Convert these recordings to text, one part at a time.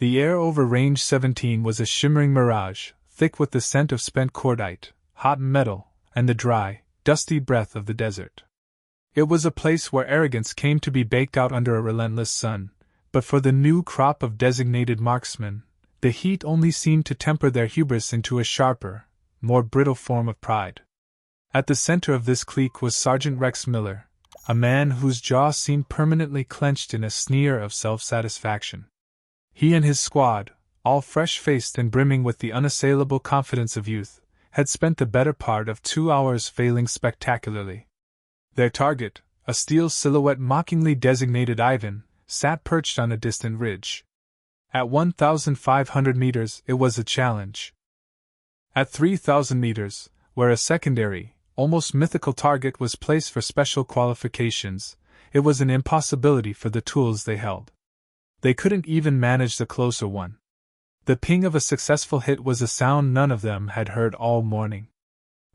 The air over Range 17 was a shimmering mirage, thick with the scent of spent cordite, hot metal, and the dry, dusty breath of the desert. It was a place where arrogance came to be baked out under a relentless sun, but for the new crop of designated marksmen, the heat only seemed to temper their hubris into a sharper, more brittle form of pride. At the center of this clique was Sergeant Rex Miller, a man whose jaw seemed permanently clenched in a sneer of self-satisfaction. He and his squad, all fresh-faced and brimming with the unassailable confidence of youth, had spent the better part of 2 hours failing spectacularly. Their target, a steel silhouette mockingly designated Ivan, sat perched on a distant ridge. At 1,500 meters, it was a challenge. At 3,000 meters, where a secondary, almost mythical target was placed for special qualifications, it was an impossibility for the tools they held. They couldn't even manage the closer one. The ping of a successful hit was a sound none of them had heard all morning.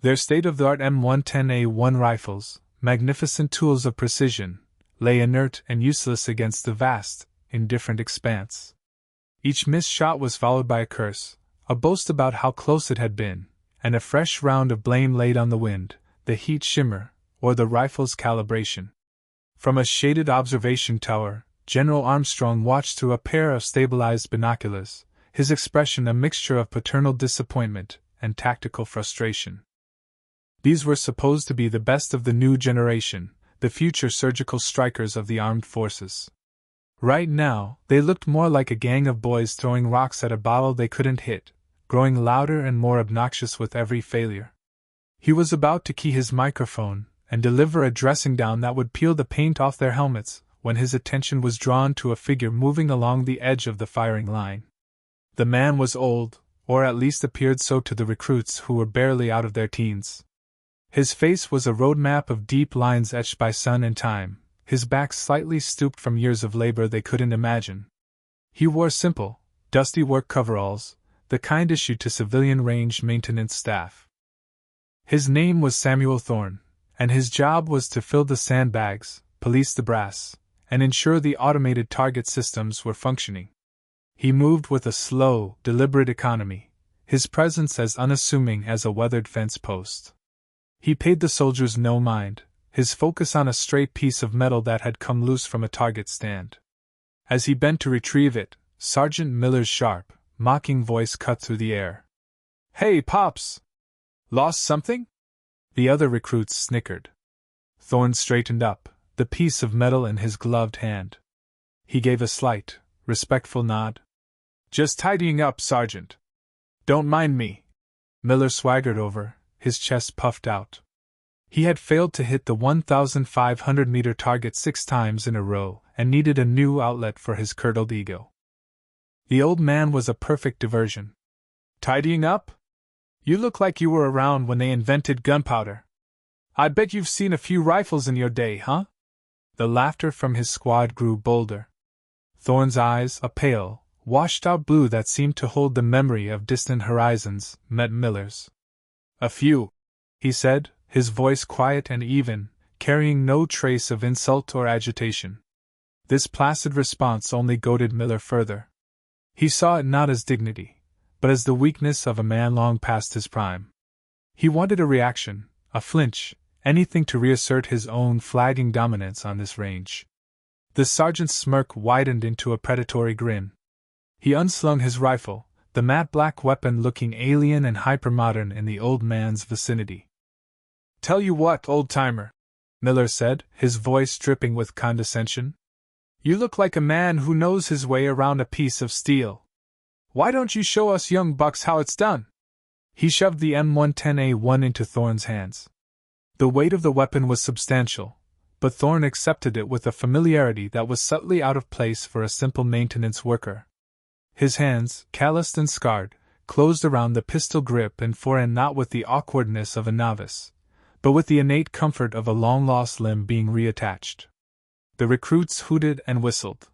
Their state-of-the-art M110A1 rifles, magnificent tools of precision, lay inert and useless against the vast, indifferent expanse. Each missed shot was followed by a curse, a boast about how close it had been, and a fresh round of blame laid on the wind, the heat shimmer, or the rifle's calibration. From a shaded observation tower, General Armstrong watched through a pair of stabilized binoculars, his expression a mixture of paternal disappointment and tactical frustration. These were supposed to be the best of the new generation, the future surgical strikers of the armed forces. Right now, they looked more like a gang of boys throwing rocks at a bottle they couldn't hit, growing louder and more obnoxious with every failure. He was about to key his microphone and deliver a dressing down that would peel the paint off their helmets, when his attention was drawn to a figure moving along the edge of the firing line. The man was old, or at least appeared so to the recruits who were barely out of their teens. His face was a roadmap of deep lines etched by sun and time, his back slightly stooped from years of labor they couldn't imagine. He wore simple, dusty work coveralls, the kind issued to civilian range maintenance staff. His name was Samuel Thorne, and his job was to fill the sandbags, police the brass, and ensure the automated target systems were functioning. He moved with a slow, deliberate economy, his presence as unassuming as a weathered fence post. He paid the soldiers no mind, his focus on a straight piece of metal that had come loose from a target stand. As he bent to retrieve it, Sergeant Miller's sharp, mocking voice cut through the air. "Hey, Pops! Lost something?" The other recruits snickered. Thorne straightened up, the piece of metal in his gloved hand. He gave a slight, respectful nod. "Just tidying up, Sergeant. Don't mind me." Miller swaggered over, his chest puffed out. He had failed to hit the 1,500-meter target 6 times in a row and needed a new outlet for his curdled ego. The old man was a perfect diversion. "Tidying up? You look like you were around when they invented gunpowder. I bet you've seen a few rifles in your day, huh?" The laughter from his squad grew bolder. Thorne's eyes, a pale, washed-out blue that seemed to hold the memory of distant horizons, met Miller's. "A few," he said, his voice quiet and even, carrying no trace of insult or agitation. This placid response only goaded Miller further. He saw it not as dignity, but as the weakness of a man long past his prime. He wanted a reaction, a flinch, anything to reassert his own flagging dominance on this range. The sergeant's smirk widened into a predatory grin. He unslung his rifle, the matte black weapon looking alien and hypermodern in the old man's vicinity. "Tell you what, old-timer," Miller said, his voice dripping with condescension. "You look like a man who knows his way around a piece of steel. Why don't you show us young bucks how it's done?" He shoved the M110A1 into Thorne's hands. The weight of the weapon was substantial, but Thorne accepted it with a familiarity that was subtly out of place for a simple maintenance worker. His hands, calloused and scarred, closed around the pistol grip and forehand not with the awkwardness of a novice, but with the innate comfort of a long-lost limb being reattached. The recruits hooted and whistled.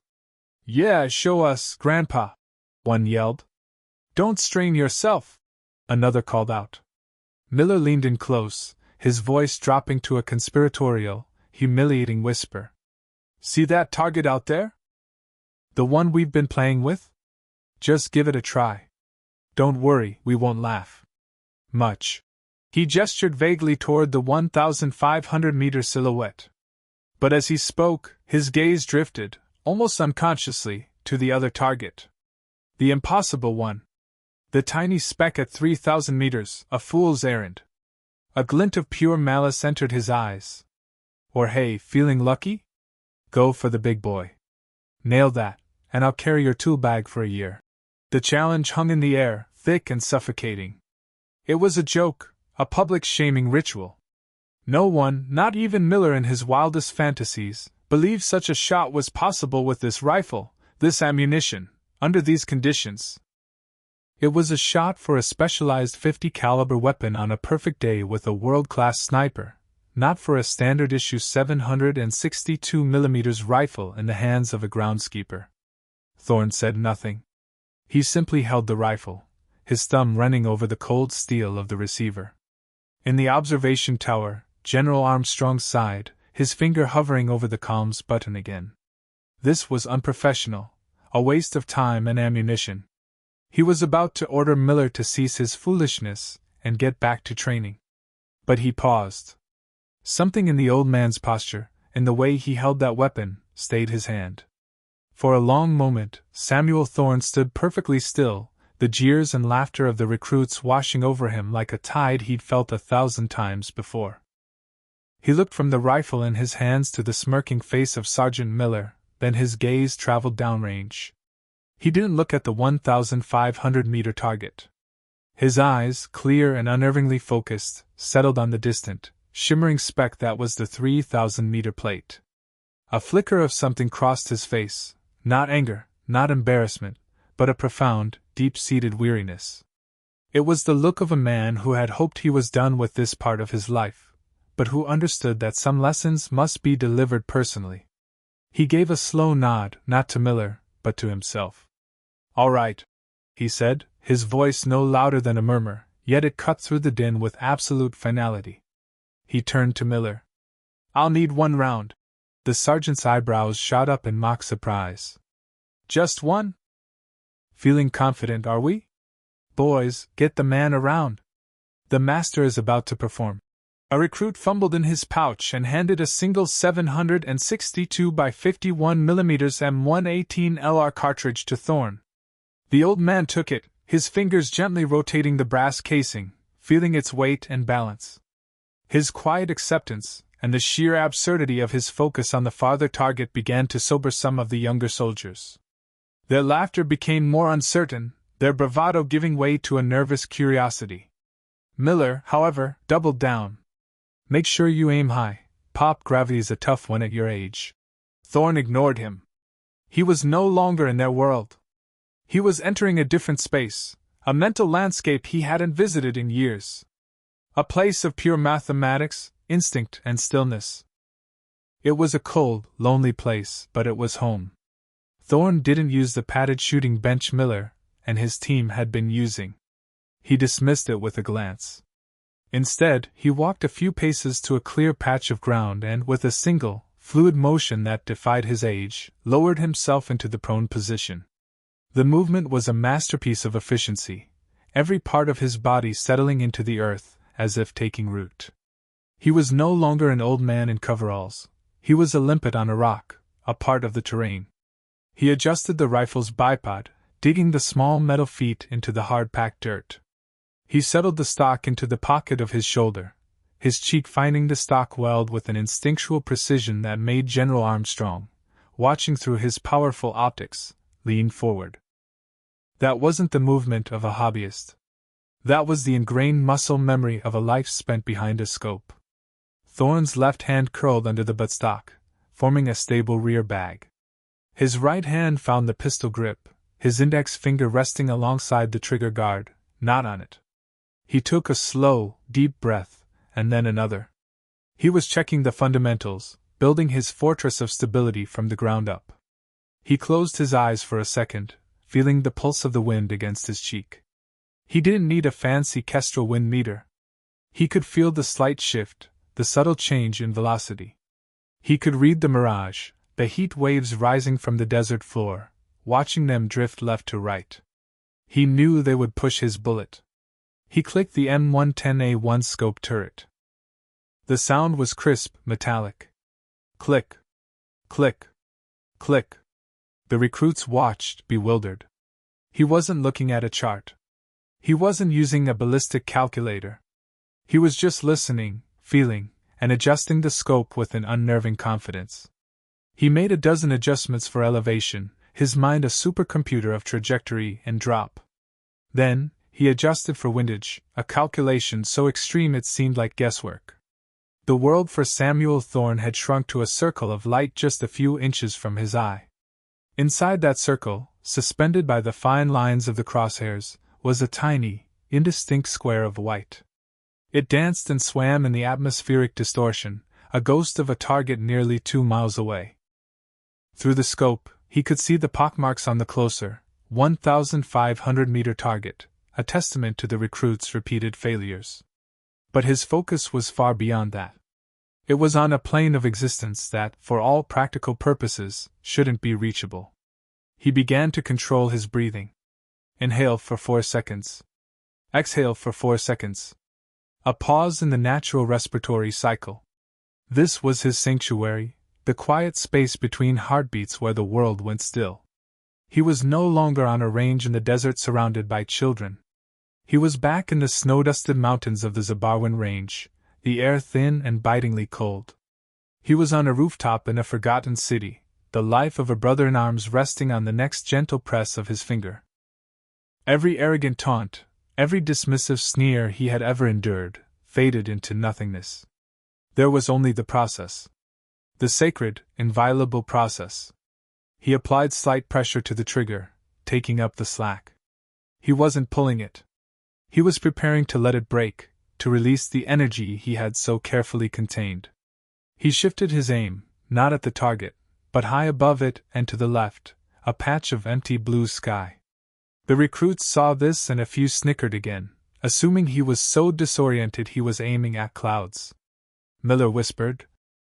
"Yeah, show us, Grandpa," one yelled. "Don't strain yourself," another called out. Miller leaned in close, his voice dropping to a conspiratorial, humiliating whisper. "See that target out there? The one we've been playing with? Just give it a try. Don't worry, we won't laugh much. He gestured vaguely toward the 1,500-meter silhouette. But as he spoke, his gaze drifted, almost unconsciously, to the other target. The impossible one. The tiny speck at 3,000 meters, a fool's errand. A glint of pure malice entered his eyes. Or hey, feeling lucky? Go for the big boy. Nail that, and I'll carry your tool bag for a year. The challenge hung in the air, thick and suffocating. It was a joke, a public shaming ritual. No one, not even Miller in his wildest fantasies, believed such a shot was possible with this rifle, this ammunition, under these conditions. It was a shot for a specialized 50 caliber weapon on a perfect day with a world-class sniper, not for a standard-issue 762 mm rifle in the hands of a groundskeeper. Thorne said nothing. He simply held the rifle, his thumb running over the cold steel of the receiver. In the observation tower, General Armstrong sighed, his finger hovering over the comms button again. This was unprofessional, a waste of time and ammunition. He was about to order Miller to cease his foolishness and get back to training. But he paused. Something in the old man's posture, in the way he held that weapon, stayed his hand. For a long moment, Samuel Thorne stood perfectly still, the jeers and laughter of the recruits washing over him like a tide he'd felt 1,000 times before. He looked from the rifle in his hands to the smirking face of Sergeant Miller, then his gaze traveled downrange. He didn't look at the 1,500-meter target. His eyes, clear and unnervingly focused, settled on the distant, shimmering speck that was the 3,000-meter plate. A flicker of something crossed his face, not anger, not embarrassment, but a profound, deep-seated weariness. It was the look of a man who had hoped he was done with this part of his life, but who understood that some lessons must be delivered personally. He gave a slow nod, not to Miller, but to himself. "All right," he said, his voice no louder than a murmur, yet it cut through the din with absolute finality. He turned to Miller. "I'll need 1 round." The sergeant's eyebrows shot up in mock surprise. "Just 1? Feeling confident, are we? Boys, get the man around. The master is about to perform." A recruit fumbled in his pouch and handed a single 762 by 51 mm M118 LR cartridge to Thorne. The old man took it, his fingers gently rotating the brass casing, feeling its weight and balance. His quiet acceptance, and the sheer absurdity of his focus on the farther target began to sober some of the younger soldiers. Their laughter became more uncertain, their bravado giving way to a nervous curiosity. Miller, however, doubled down. "Make sure you aim high. Pop, gravity's a tough one at your age." Thorne ignored him. He was no longer in their world. He was entering a different space, a mental landscape he hadn't visited in years. A place of pure mathematics, instinct, and stillness. It was a cold, lonely place, but it was home. Thorne didn't use the padded shooting bench Miller and his team had been using. He dismissed it with a glance. Instead, he walked a few paces to a clear patch of ground and, with a single, fluid motion that defied his age, lowered himself into the prone position. The movement was a masterpiece of efficiency, every part of his body settling into the earth, as if taking root. He was no longer an old man in coveralls. He was a limpet on a rock, a part of the terrain. He adjusted the rifle's bipod, digging the small metal feet into the hard-packed dirt. He settled the stock into the pocket of his shoulder, his cheek finding the stock weld with an instinctual precision that made General Armstrong, watching through his powerful optics, lean forward. That wasn't the movement of a hobbyist. That was the ingrained muscle memory of a life spent behind a scope. Thorne's left hand curled under the buttstock, forming a stable rear bag. His right hand found the pistol grip, his index finger resting alongside the trigger guard, not on it. He took a slow, deep breath, and then another. He was checking the fundamentals, building his fortress of stability from the ground up. He closed his eyes for a second, feeling the pulse of the wind against his cheek. He didn't need a fancy Kestrel wind meter. He could feel the slight shift, the subtle change in velocity. He could read the mirage, the heat waves rising from the desert floor, watching them drift left to right. He knew they would push his bullet. He clicked the M110A1 scope turret. The sound was crisp, metallic. Click. Click. Click. The recruits watched, bewildered. He wasn't looking at a chart. He wasn't using a ballistic calculator. He was just listening, feeling, and adjusting the scope with an unnerving confidence. He made a dozen adjustments for elevation, his mind a supercomputer of trajectory and drop. Then, he adjusted for windage, a calculation so extreme it seemed like guesswork. The world for Samuel Thorne had shrunk to a circle of light just a few inches from his eye. Inside that circle, suspended by the fine lines of the crosshairs, was a tiny, indistinct square of white. It danced and swam in the atmospheric distortion, a ghost of a target nearly 2 miles away. Through the scope, he could see the pockmarks on the closer, 1,500-meter target, a testament to the recruits' repeated failures. But his focus was far beyond that. It was on a plane of existence that, for all practical purposes, shouldn't be reachable. He began to control his breathing. Inhale for 4 seconds. Exhale for 4 seconds. A pause in the natural respiratory cycle. This was his sanctuary, the quiet space between heartbeats where the world went still. He was no longer on a range in the desert surrounded by children. He was back in the snow-dusted mountains of the Zabarwan Range, the air thin and bitingly cold. He was on a rooftop in a forgotten city, the life of a brother-in-arms resting on the next gentle press of his finger. Every arrogant taunt, every dismissive sneer he had ever endured, faded into nothingness. There was only the process. The sacred, inviolable process. He applied slight pressure to the trigger, taking up the slack. He wasn't pulling it. He was preparing to let it break, to release the energy he had so carefully contained. He shifted his aim, not at the target, but high above it and to the left, a patch of empty blue sky. The recruits saw this and a few snickered again, assuming he was so disoriented he was aiming at clouds. Miller whispered,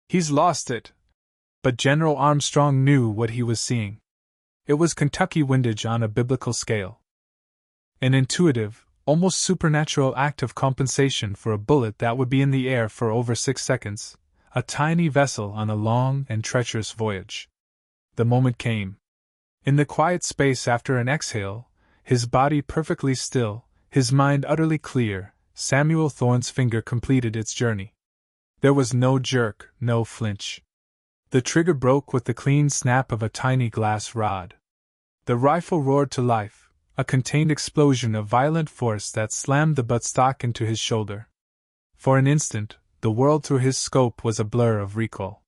"He's lost it." But General Armstrong knew what he was seeing. It was Kentucky windage on a biblical scale. An intuitive, almost supernatural act of compensation for a bullet that would be in the air for over 6 seconds, a tiny vessel on a long and treacherous voyage. The moment came. In the quiet space after an exhale, his body perfectly still, his mind utterly clear, Samuel Thorne's finger completed its journey. There was no jerk, no flinch. The trigger broke with the clean snap of a tiny glass rod. The rifle roared to life, a contained explosion of violent force that slammed the buttstock into his shoulder. For an instant, the world through his scope was a blur of recoil.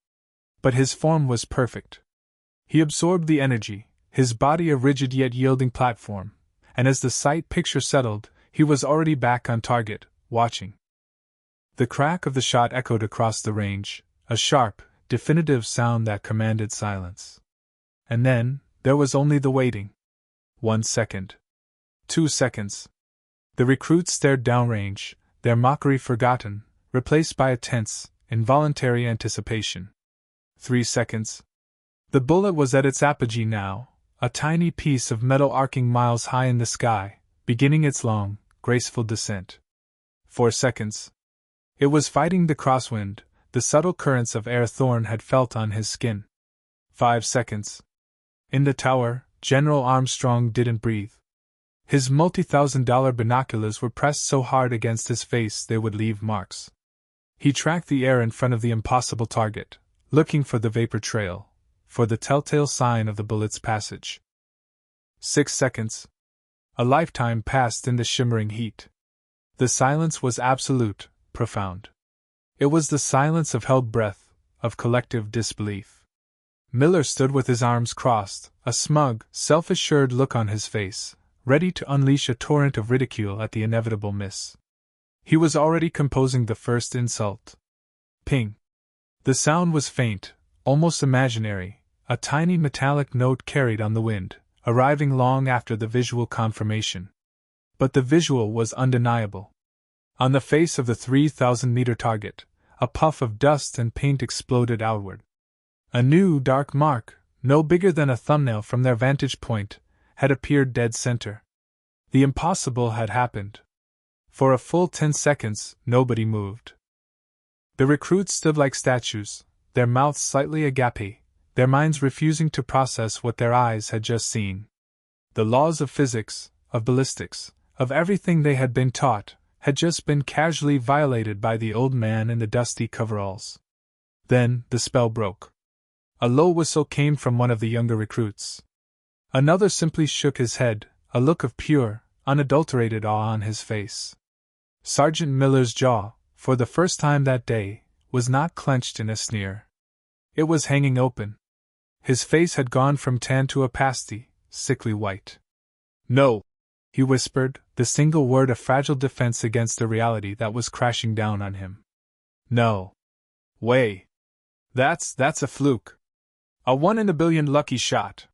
But his form was perfect. He absorbed the energy, his body a rigid yet yielding platform, and as the sight picture settled, he was already back on target, watching. The crack of the shot echoed across the range, a sharp, definitive sound that commanded silence. And then, there was only the waiting. 1 second. 2 seconds. The recruits stared downrange, their mockery forgotten, replaced by a tense, involuntary anticipation. 3 seconds. The bullet was at its apogee now, a tiny piece of metal arcing miles high in the sky, beginning its long, graceful descent. 4 seconds. It was fighting the crosswind, the subtle currents of air Thorne had felt on his skin. 5 seconds. In the tower, General Armstrong didn't breathe. His multi-$1,000 binoculars were pressed so hard against his face they would leave marks. He tracked the air in front of the impossible target, looking for the vapor trail, for the telltale sign of the bullet's passage. 6 seconds. A lifetime passed in the shimmering heat. The silence was absolute, profound. It was the silence of held breath, of collective disbelief. Miller stood with his arms crossed, a smug, self-assured look on his face, ready to unleash a torrent of ridicule at the inevitable miss. He was already composing the first insult. Ping. The sound was faint, almost imaginary, a tiny metallic note carried on the wind, arriving long after the visual confirmation. But the visual was undeniable. On the face of the 3,000-meter target, a puff of dust and paint exploded outward. A new dark mark, no bigger than a thumbnail from their vantage point, had appeared dead center. The impossible had happened. For a full 10 seconds, nobody moved. The recruits stood like statues, their mouths slightly agape, their minds refusing to process what their eyes had just seen. The laws of physics, of ballistics, of everything they had been taught, had just been casually violated by the old man in the dusty coveralls. Then, the spell broke. A low whistle came from one of the younger recruits. Another simply shook his head, a look of pure, unadulterated awe on his face. Sergeant Miller's jaw, for the first time that day, was not clenched in a sneer. It was hanging open. His face had gone from tan to a pasty, sickly white. "No," he whispered, the single word a fragile defense against the reality that was crashing down on him. "No. Way. That's a fluke. A 1 in a billion lucky shot.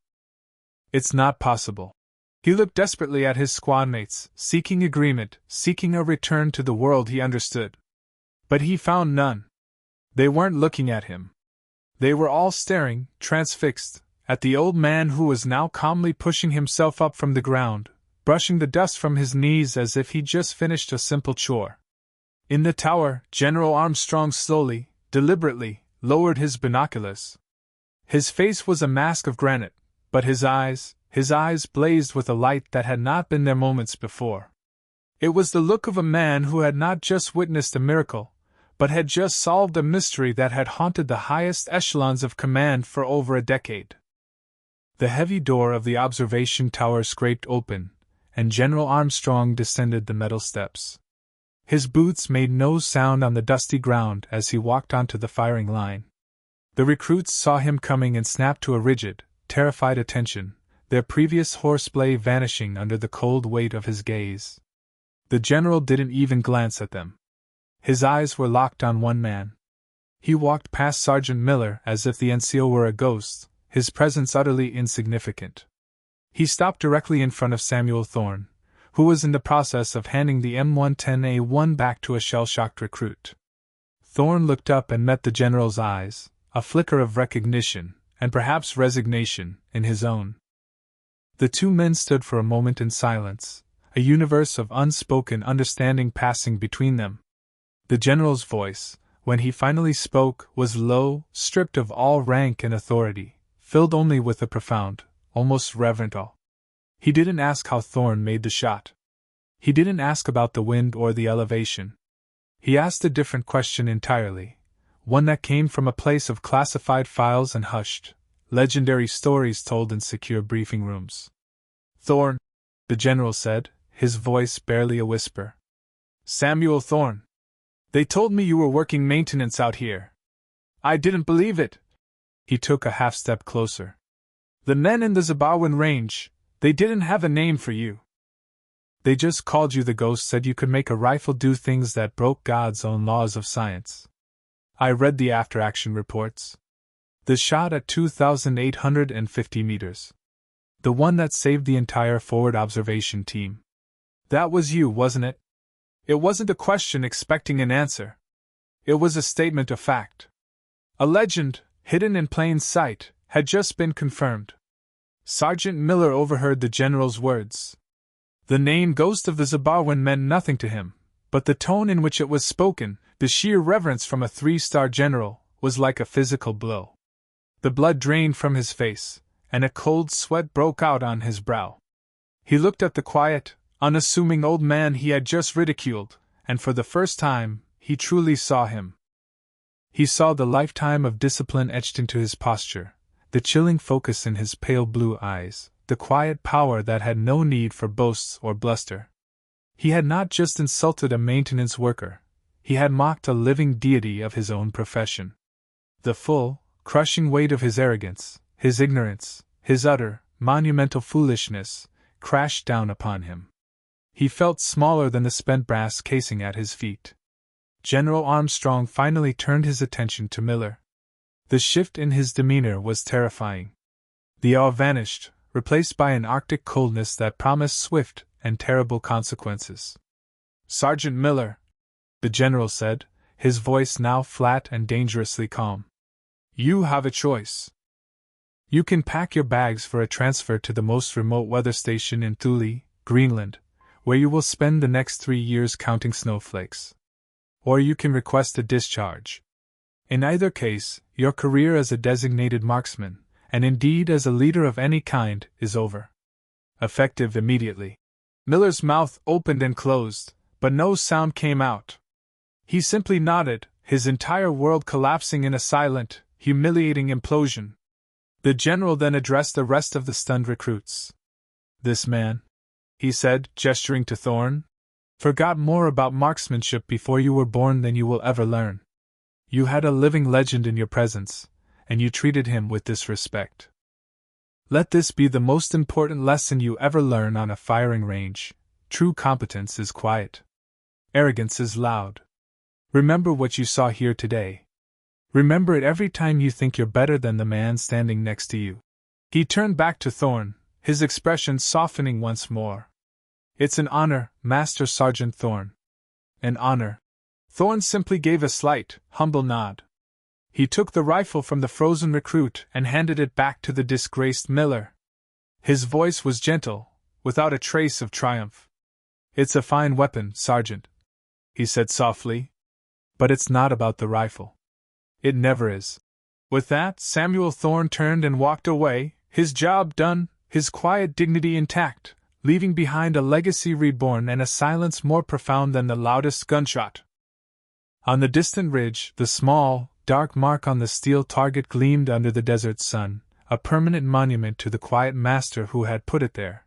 It's not possible." He looked desperately at his squad mates, seeking agreement, seeking a return to the world he understood. But he found none. They weren't looking at him. They were all staring, transfixed, at the old man who was now calmly pushing himself up from the ground, brushing the dust from his knees as if he'd just finished a simple chore. In the tower, General Armstrong slowly, deliberately, lowered his binoculars. His face was a mask of granite, but his eyes blazed with a light that had not been there moments before. It was the look of a man who had not just witnessed a miracle, but had just solved a mystery that had haunted the highest echelons of command for over a decade. The heavy door of the observation tower scraped open, and General Armstrong descended the metal steps. His boots made no sound on the dusty ground as he walked onto the firing line. The recruits saw him coming and snapped to a rigid, terrified attention, their previous horseplay vanishing under the cold weight of his gaze. The general didn't even glance at them. His eyes were locked on one man. He walked past Sergeant Miller as if the NCO were a ghost, his presence utterly insignificant. He stopped directly in front of Samuel Thorne, who was in the process of handing the M110A1 back to a shell-shocked recruit. Thorne looked up and met the general's eyes, a flicker of recognition, and perhaps resignation, in his own. The two men stood for a moment in silence, a universe of unspoken understanding passing between them. The general's voice, when he finally spoke, was low, stripped of all rank and authority, filled only with a profound, almost reverent awe. He didn't ask how Thorne made the shot. He didn't ask about the wind or the elevation. He asked a different question entirely, one that came from a place of classified files and hushed, legendary stories told in secure briefing rooms. "Thorne," the general said, his voice barely a whisper. "Samuel Thorne. They told me you were working maintenance out here. I didn't believe it." He took a half-step closer. "The men in the Zabarwan range, they didn't have a name for you. They just called you the ghost, said you could make a rifle do things that broke God's own laws of science. I read the after-action reports. The shot at 2,850 meters. The one that saved the entire forward observation team. That was you, wasn't it?" It wasn't a question expecting an answer. It was a statement of fact. A legend, hidden in plain sight, had just been confirmed. Sergeant Miller overheard the general's words. The name Ghost of the Zabarwan meant nothing to him, but the tone in which it was spoken, the sheer reverence from a 3-star general, was like a physical blow. The blood drained from his face, and a cold sweat broke out on his brow. He looked at the quiet, unassuming old man he had just ridiculed, and for the first time, he truly saw him. He saw the lifetime of discipline etched into his posture, the chilling focus in his pale blue eyes, the quiet power that had no need for boasts or bluster. He had not just insulted a maintenance worker, he had mocked a living deity of his own profession. The full, crushing weight of his arrogance, his ignorance, his utter, monumental foolishness, crashed down upon him. He felt smaller than the spent brass casing at his feet. General Armstrong finally turned his attention to Miller. The shift in his demeanor was terrifying. The awe vanished, replaced by an arctic coldness that promised swift and terrible consequences. "Sergeant Miller," the general said, his voice now flat and dangerously calm. "You have a choice. You can pack your bags for a transfer to the most remote weather station in Thule, Greenland, where you will spend the next 3 years counting snowflakes. Or you can request a discharge. In either case, your career as a designated marksman, and indeed as a leader of any kind, is over. Effective immediately. Miller's mouth opened and closed, but no sound came out. He simply nodded, his entire world collapsing in a silent, humiliating implosion. The general then addressed the rest of the stunned recruits. This man, he said, gesturing to Thorn, forgot more about marksmanship before you were born than you will ever learn. You had a living legend in your presence, and you treated him with disrespect. Let this be the most important lesson you ever learn on a firing range. True competence is quiet. Arrogance is loud. Remember what you saw here today. Remember it every time you think you're better than the man standing next to you. He turned back to Thorn, his expression softening once more. It's an honor, Master Sergeant Thorn. An honor. Thorn simply gave a slight, humble nod. He took the rifle from the frozen recruit and handed it back to the disgraced Miller. His voice was gentle, without a trace of triumph. It's a fine weapon, Sergeant, he said softly. But it's not about the rifle. It never is. With that, Samuel Thorn turned and walked away, his job done, his quiet dignity intact, leaving behind a legacy reborn and a silence more profound than the loudest gunshot. On the distant ridge, the small, dark mark on the steel target gleamed under the desert sun, a permanent monument to the quiet master who had put it there.